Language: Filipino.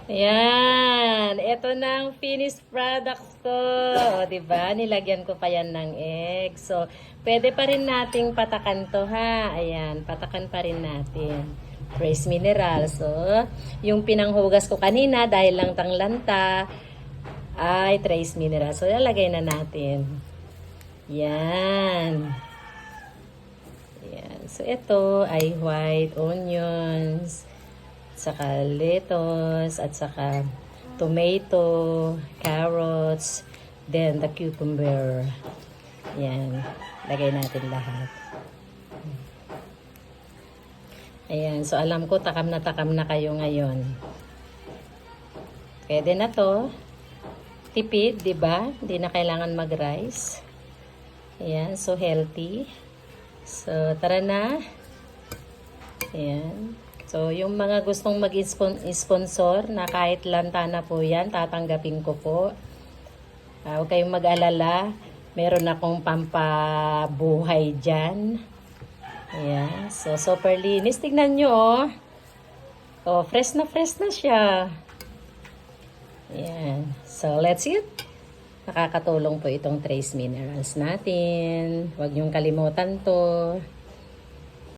Ayan. Ito na ang finished products ko. O, diba? Nilagyan ko pa yan ng egg. So, pwede pa rin nating patakan to, ha? Ayan. Patakan pa rin natin. Trace mineral. So, yung pinanghugas ko kanina, dahil lang tanglanta, ay trace mineral. So, lalagay na natin. Yan. Yan. So, ito ay white onions, saka lettuce, at saka tomato, carrots, then the cucumber. Yan. Lagay natin lahat. Ayan. So, alam ko, takam na kayo ngayon. Pwede na to. Tipid, di ba? Hindi na kailangan mag-rice. Ayan. So, healthy. So, tara na. Ayan. So, yung mga gustong mag-sponsor na kahit lanta na po yan, tatanggapin ko po. Huwag kayong mag-alala. Meron akong pampabuhay dyan. Ayan. So, super linis. Tignan nyo, oh. Oh, fresh na siya. Ayan. So, let's eat. Nakakatulong po itong trace minerals natin. Huwag niyong kalimutan to.